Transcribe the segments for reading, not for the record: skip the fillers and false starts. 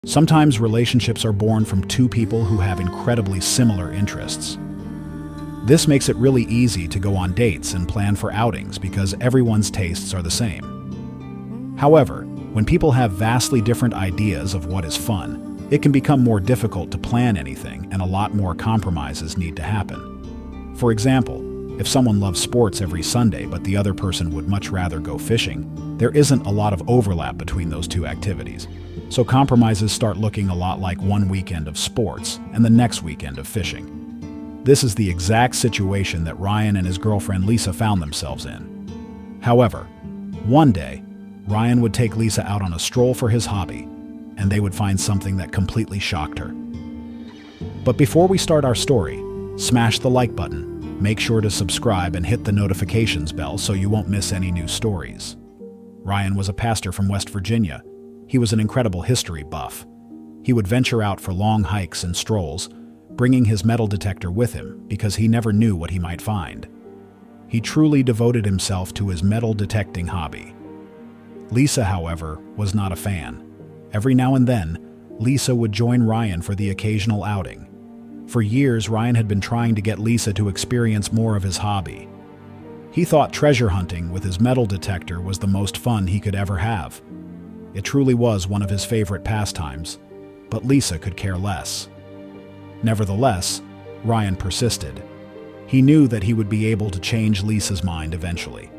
Sometimes relationships are born from two people who have incredibly similar interests. This makes it really easy to go on dates and plan for outings because everyone's tastes are the same. However, when people have vastly different ideas of what is fun, it can become more difficult to plan anything and a lot more compromises need to happen. For example, if someone loves sports every Sunday but the other person would much rather go fishing, there isn't a lot of overlap between those two activities. So compromises start looking a lot like one weekend of sports and the next weekend of fishing. This is the exact situation that Ryan and his girlfriend Lisa found themselves in. However, one day, Ryan would take Lisa out on a stroll for his hobby, and they would find something that completely shocked her. But before we start our story, smash the like button, make sure to subscribe and hit the notifications bell so you won't miss any new stories. Ryan was a pastor from West Virginia. He was an incredible history buff. He would venture out for long hikes and strolls, bringing his metal detector with him because he never knew what he might find. He truly devoted himself to his metal detecting hobby. Lisa, however, was not a fan. Every now and then, Lisa would join Ryan for the occasional outing. For years, Ryan had been trying to get Lisa to experience more of his hobby. He thought treasure hunting with his metal detector was the most fun he could ever have. It truly was one of his favorite pastimes, but Lisa could care less. Nevertheless, Ryan persisted. He knew that he would be able to change Lisa's mind eventually.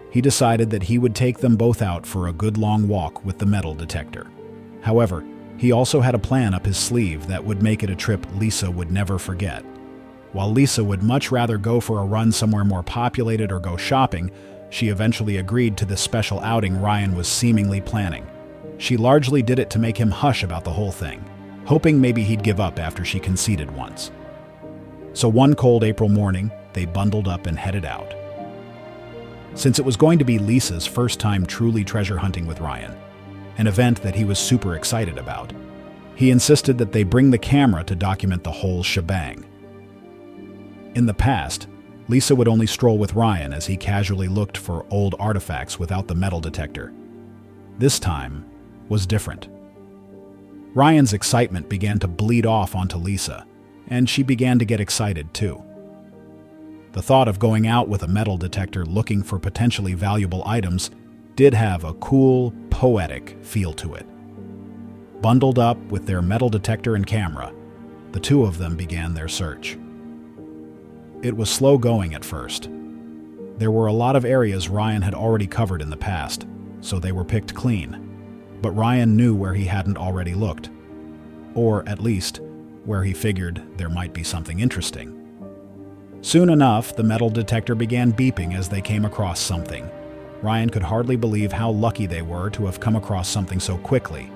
He decided that he would take them both out for a good long walk with the metal detector. However, he also had a plan up his sleeve that would make it a trip Lisa would never forget. While Lisa would much rather go for a run somewhere more populated or go shopping, she eventually agreed to this special outing Ryan was seemingly planning. She largely did it to make him hush about the whole thing, hoping maybe he'd give up after she conceded once. So one cold April morning, they bundled up and headed out. Since it was going to be Lisa's first time truly treasure hunting with Ryan, an event that he was super excited about, he insisted that they bring the camera to document the whole shebang. In the past, Lisa would only stroll with Ryan as he casually looked for old artifacts without the metal detector. This time was different. Ryan's excitement began to bleed off onto Lisa, and she began to get excited too. The thought of going out with a metal detector looking for potentially valuable items did have a cool, poetic feel to it. Bundled up with their metal detector and camera, the two of them began their search. It was slow going at first. There were a lot of areas Ryan had already covered in the past, so they were picked clean. But Ryan knew where he hadn't already looked, or at least where he figured there might be something interesting. Soon enough, the metal detector began beeping as they came across something. Ryan could hardly believe how lucky they were to have come across something so quickly.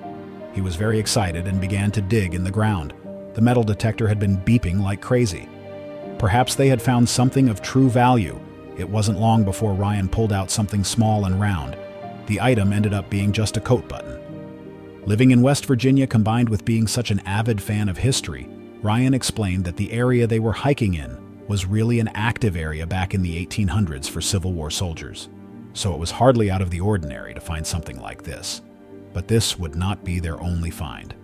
He was very excited and began to dig in the ground. The metal detector had been beeping like crazy. Perhaps they had found something of true value. It wasn't long before Ryan pulled out something small and round. The item ended up being just a coat button. Living in West Virginia combined with being such an avid fan of history, Ryan explained that the area they were hiking in was really an active area back in the 1800s for Civil War soldiers. So it was hardly out of the ordinary to find something like this. But this would not be their only find.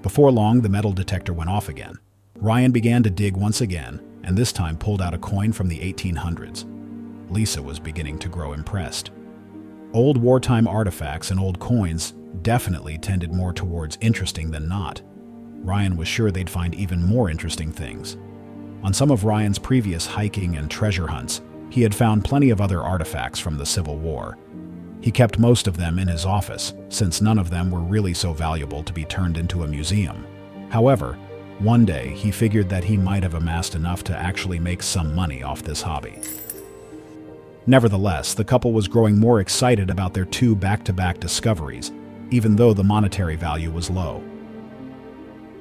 Before long, the metal detector went off again. Ryan began to dig once again, and this time pulled out a coin from the 1800s. Lisa was beginning to grow impressed. Old wartime artifacts and old coins definitely tended more towards interesting than not. Ryan was sure they'd find even more interesting things. On some of Ryan's previous hiking and treasure hunts, he had found plenty of other artifacts from the Civil War. He kept most of them in his office, since none of them were really so valuable to be turned into a museum. However, one day he figured that he might have amassed enough to actually make some money off this hobby. Nevertheless, the couple was growing more excited about their two back-to-back discoveries, even though the monetary value was low.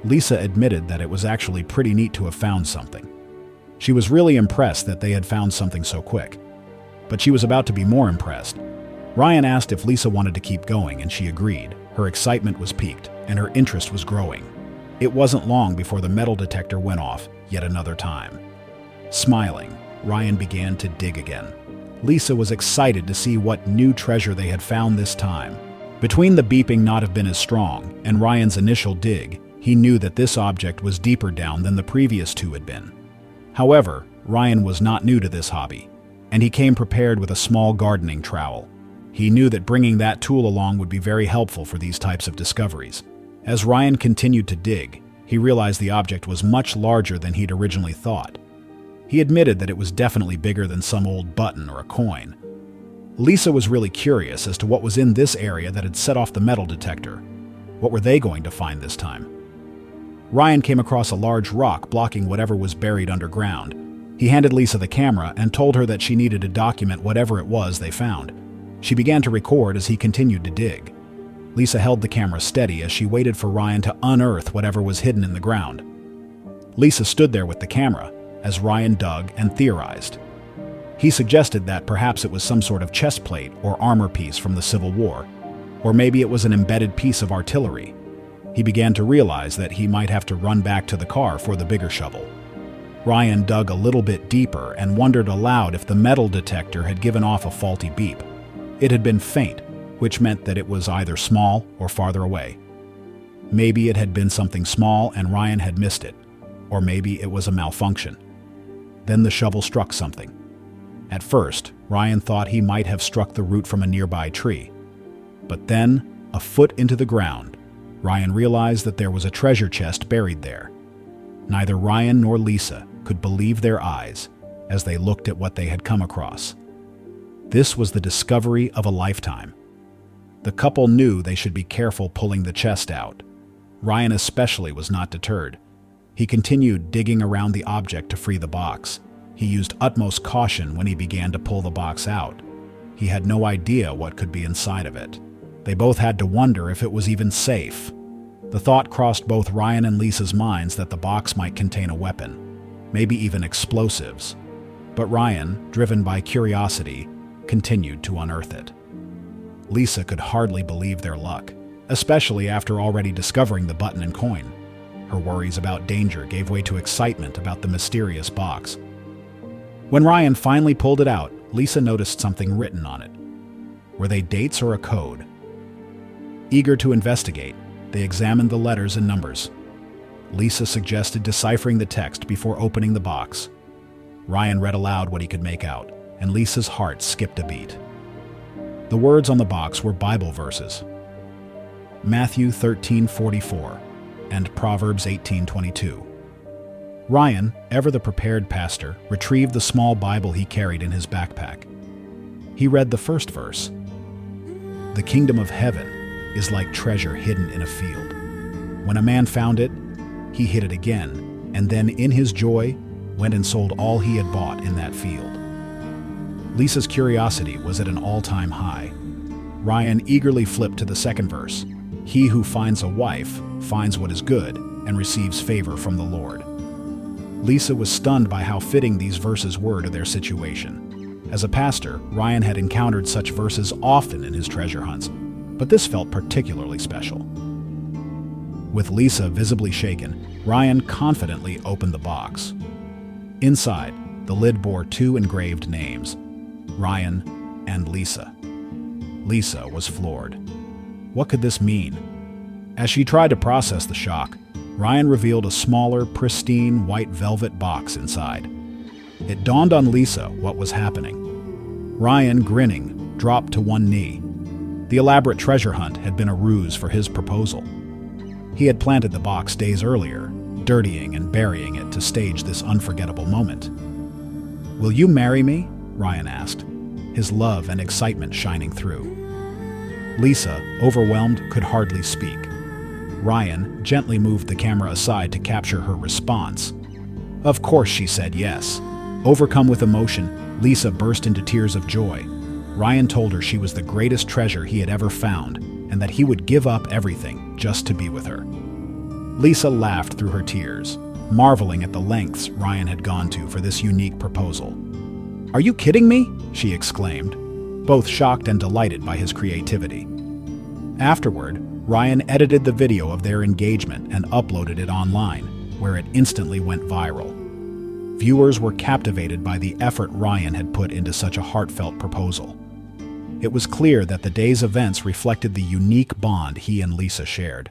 Lisa admitted that it was actually pretty neat to have found something. She was really impressed that they had found something so quick. But she was about to be more impressed. Ryan asked if Lisa wanted to keep going, and she agreed. Her excitement was piqued, and her interest was growing. It wasn't long before the metal detector went off yet another time. Smiling, Ryan began to dig again. Lisa was excited to see what new treasure they had found this time. Between the beeping not have been as strong and Ryan's initial dig, he knew that this object was deeper down than the previous two had been. However, Ryan was not new to this hobby, and he came prepared with a small gardening trowel. He knew that bringing that tool along would be very helpful for these types of discoveries. As Ryan continued to dig, he realized the object was much larger than he'd originally thought. He admitted that it was definitely bigger than some old button or a coin. Lisa was really curious as to what was in this area that had set off the metal detector. What were they going to find this time? Ryan came across a large rock blocking whatever was buried underground. He handed Lisa the camera and told her that she needed to document whatever it was they found. She began to record as he continued to dig. Lisa held the camera steady as she waited for Ryan to unearth whatever was hidden in the ground. Lisa stood there with the camera as Ryan dug and theorized. He suggested that perhaps it was some sort of chest plate or armor piece from the Civil War, or maybe it was an embedded piece of artillery. He began to realize that he might have to run back to the car for the bigger shovel. Ryan dug a little bit deeper and wondered aloud if the metal detector had given off a faulty beep. It had been faint, which meant that it was either small or farther away. Maybe it had been something small and Ryan had missed it, or maybe it was a malfunction. Then the shovel struck something. At first, Ryan thought he might have struck the root from a nearby tree. But then, a foot into the ground, Ryan realized that there was a treasure chest buried there. Neither Ryan nor Lisa could believe their eyes as they looked at what they had come across. This was the discovery of a lifetime. The couple knew they should be careful pulling the chest out. Ryan especially was not deterred. He continued digging around the object to free the box. He used utmost caution when he began to pull the box out. He had no idea what could be inside of it. They both had to wonder if it was even safe. The thought crossed both Ryan and Lisa's minds that the box might contain a weapon, maybe even explosives. But Ryan, driven by curiosity, continued to unearth it. Lisa could hardly believe their luck, especially after already discovering the button and coin. Her worries about danger gave way to excitement about the mysterious box. When Ryan finally pulled it out, Lisa noticed something written on it. Were they dates or a code? Eager to investigate, they examined the letters and numbers. Lisa suggested deciphering the text before opening the box. Ryan read aloud what he could make out, and Lisa's heart skipped a beat. The words on the box were Bible verses. Matthew 13:44 and Proverbs 18:22. Ryan, ever the prepared pastor, retrieved the small Bible he carried in his backpack. He read the first verse. The kingdom of heaven is like treasure hidden in a field. When a man found it, he hid it again, and then in his joy went and sold all he had bought in that field. Lisa's curiosity was at an all-time high. Ryan eagerly flipped to the second verse. He who finds a wife finds what is good and receives favor from the Lord. Lisa was stunned by how fitting these verses were to their situation. As a pastor, Ryan had encountered such verses often in his treasure hunts, but this felt particularly special. With Lisa visibly shaken, Ryan confidently opened the box. Inside, the lid bore two engraved names, Ryan and Lisa. Lisa was floored. What could this mean? As she tried to process the shock, Ryan revealed a smaller, pristine, white velvet box inside. It dawned on Lisa what was happening. Ryan, grinning, dropped to one knee. The elaborate treasure hunt had been a ruse for his proposal. He had planted the box days earlier, dirtying and burying it to stage this unforgettable moment. "Will you marry me?" Ryan asked, his love and excitement shining through. Lisa, overwhelmed, could hardly speak. Ryan gently moved the camera aside to capture her response. Of course she said yes. Overcome with emotion, Lisa burst into tears of joy. Ryan told her she was the greatest treasure he had ever found, and that he would give up everything just to be with her. Lisa laughed through her tears, marveling at the lengths Ryan had gone to for this unique proposal. "Are you kidding me?" she exclaimed, both shocked and delighted by his creativity. Afterward, Ryan edited the video of their engagement and uploaded it online, where it instantly went viral. Viewers were captivated by the effort Ryan had put into such a heartfelt proposal. It was clear that the day's events reflected the unique bond he and Lisa shared.